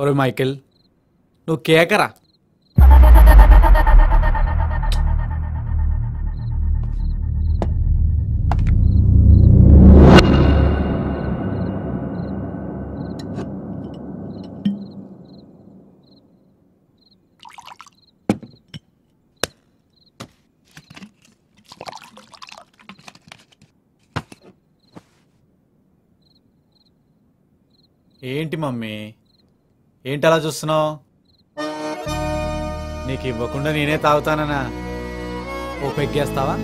ఒరే మైకేల్, నువ్వు కేకరా. ఏంటి మమ్మీ, ఏంటి అలా చూస్తున్నావు? నీకు ఇవ్వకుండా నేనే తాగుతానన్నా ఓ పెగ్గేస్తావా?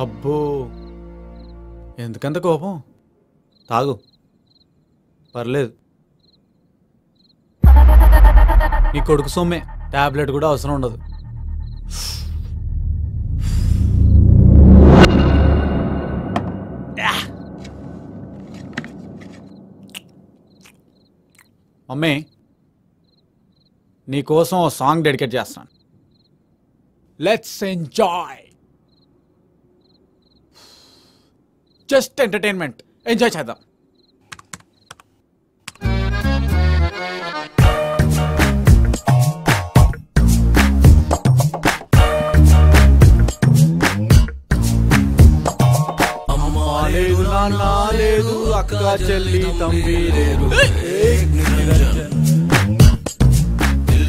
అబ్బో, ఎందుకంత కోపం? తాగు, పర్లేదు. నీ కొడుకు సొమ్మే, టాబ్లెట్ కూడా అవసరం ఉండదు. మమ్మీ, నీకోసం ఓ సాంగ్ డెడికేట్ చేస్తాను. Let's enjoy, just entertainment, enjoy చేద్దాం. అమ్మా లేదు, నాన్న లేదు, అక్క చెల్లి తమ్మి లేదు,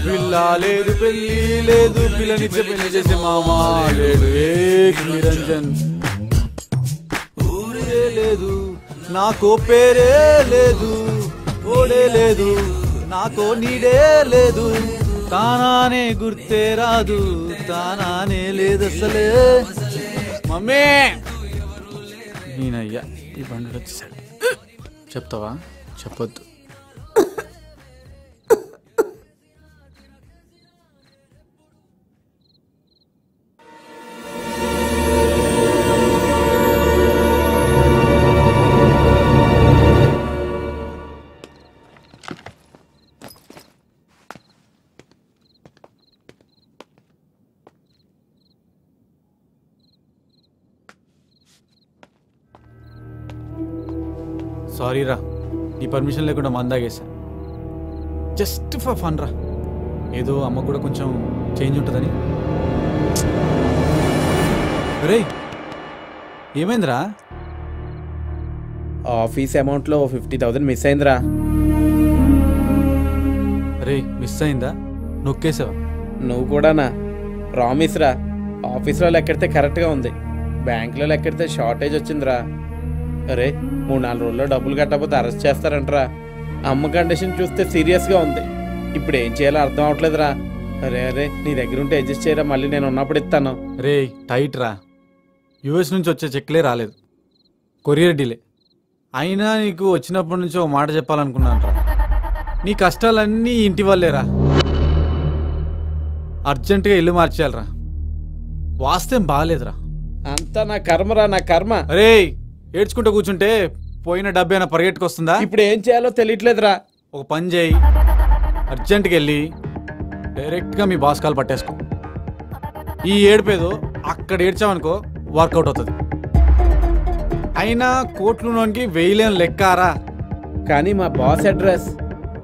పిల్ల లేదు, పెళ్ళి లేదు, పిల్లనిచ్చే పెళ్లి చేసే మామా లేడు, ఏక్ నిరంజన్. ఊరే లేదు, నాకో పేరే లేదు, ఓడే లేదు, నాకో నీడే లేదు, తానానే గుర్తే రాదు, తానానే లేదు అసలే. మమ్మీ, నేనయ్యా ఈ బండి వచ్చేసాడు. చెప్తావా? చెప్పొద్దు. సారీ రా, నీ పర్మిషన్ లేకుండా మందాగేసా. జస్ట్ ఫర్ ఫన్ రా, ఏదో అమ్మ కూడా కొంచెం చేంజ్ ఉంటుందని. రే, ఏమైందిరా? ఆఫీస్ అమౌంట్లో 50,000 మిస్ అయిందిరా. రే, మిస్ అయిందా? నొక్కేసావా? నువ్వు కూడానా? ప్రామిస్ రా, ఆఫీస్లో లెక్కెడితే కరెక్ట్గా ఉంది, బ్యాంకులో లెక్కెడితే షార్టేజ్ వచ్చిందిరా. అరే, 3-4 రోజుల్లో డబ్బులు కట్టకపోతే అరెస్ట్ చేస్తారంటరా. అమ్మ కండిషన్ చూస్తే సీరియస్గా ఉంది, ఇప్పుడు ఏం చేయాలో అర్థం అవట్లేదురా. అరే అరే, నీ దగ్గర ఉంటే అడ్జస్ట్ చేయరా, మళ్ళీ నేను ఉన్నప్పుడు ఇస్తాను. రే, టైట్ రా, యూఎస్ నుంచి వచ్చే చెక్లే రాలేదు, కొరియర్ డిలే. అయినా నీకు వచ్చినప్పటి నుంచి ఒక మాట చెప్పాలనుకున్నాను రా, నీ కష్టాలన్నీ ఇంటి వల్లేరా. అర్జెంటుగా ఇల్లు మార్చేయాలరా, వాస్తవం బాగాలేదురా. అంతా నా కర్మరా, నా కర్మ. అరే, ఏడ్చుకుంటూ కూర్చుంటే పోయిన డబ్బేనా పరిగెట్టుకొస్తుందా? ఇప్పుడు ఏం చేయాలో తెలియట్లేదురా. ఒక పని చేయి, అర్జెంటుగా వెళ్ళి డైరెక్ట్గా మీ బాస్ కాల్ పట్టేసుకో. ఈ ఏడుపేదో అక్కడ ఏడ్చామనుకో వర్కౌట్ అవుతుంది. అయినా కోట్లులోనికి వేయలేని లెక్కారా. కానీ మా బాస్ అడ్రస్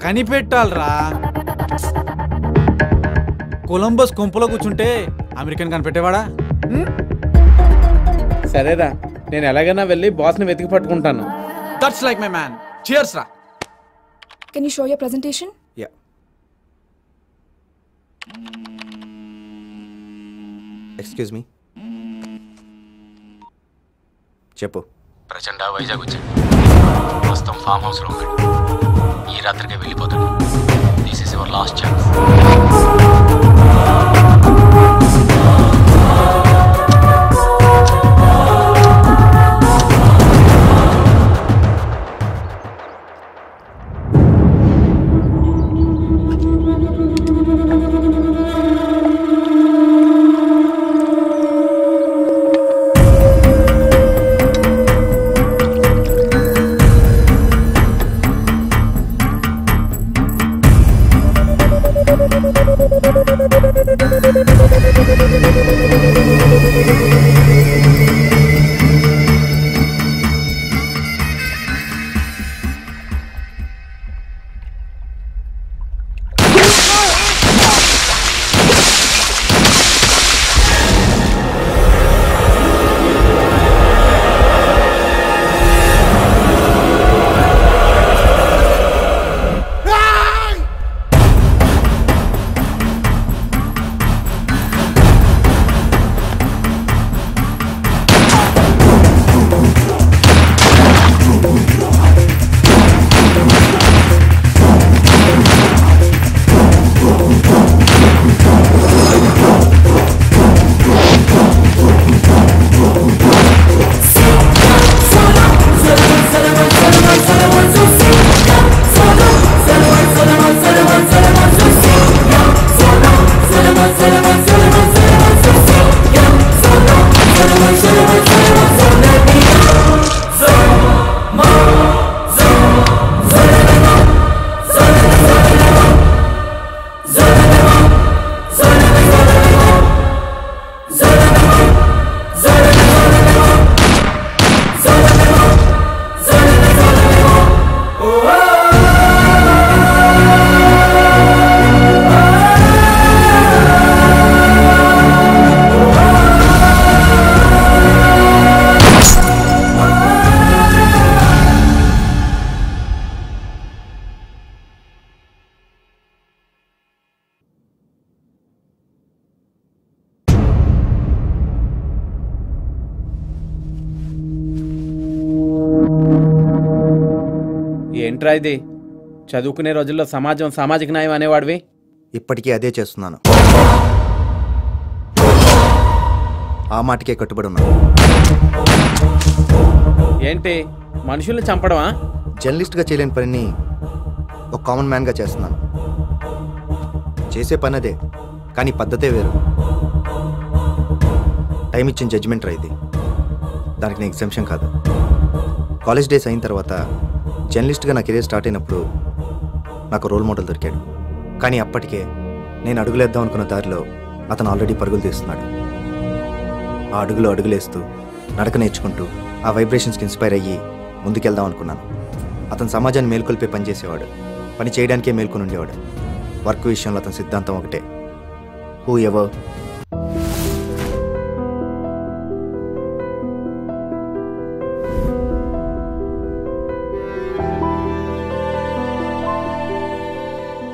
కనిపెట్టాలరా. కొలంబస్ కొంపలో కూర్చుంటే అమెరికన్ కనిపెట్టేవాడా? సరేరా, నేను ఎలాగైనా వెళ్ళి బాస్ని వెతికి పట్టుకుంటాను. That's like my man. Cheers రా. Can you show your presentation? Yeah. Excuse me. చెప్పు. ప్రచండ వైజాగ్ వచ్చాడు, ప్రస్తుతం ఫామ్ హౌస్లో ఉన్నాడు. ఈ రాత్రికి వెళ్ళిపోతాడు. This is your last chance. ఏంట్రా ఇది? చదువుకునే రోజుల్లో సమాజం సామాజిక న్యాయం అనేవాడివి. ఇప్పటికీ అదే చేస్తున్నాను. ఆ మాటకే కట్టుబడి ఉన్నాను. ఏంటి మనుషుల్ని చంపడమా? జర్నలిస్ట్గా చేయలేని పనిని ఒక కామన్ మ్యాన్గా చేస్తున్నాను. చేసే పని అదే, కానీ పద్ధతే వేరు. టైం ఇచ్చిన జడ్జిమెంట్ రా ఇది. దానికి నేను ఎగ్జామ్షన్ కాదు. కాలేజ్ డేస్ అయిన తర్వాత జర్నలిస్ట్గా నా కెరీర్ స్టార్ట్ అయినప్పుడు నాకు రోల్ మోడల్ దొరికాడు. కానీ అప్పటికే నేను అడుగులేద్దాం అనుకున్న దారిలో అతను ఆల్రెడీ పరుగులు తీస్తున్నాడు. ఆ అడుగులేస్తూ నడక నేర్చుకుంటూ ఆ వైబ్రేషన్స్కి ఇన్స్పైర్ అయ్యి ముందుకెళ్దాం అనుకున్నాను. అతను సమాజాన్ని మేల్కొల్పే పని చేసేవాడు. పని చేయడానికే మేల్కొని ఉండేవాడు. వర్క్ విషయంలో అతని సిద్ధాంతం ఒకటే: హూ ఎవర్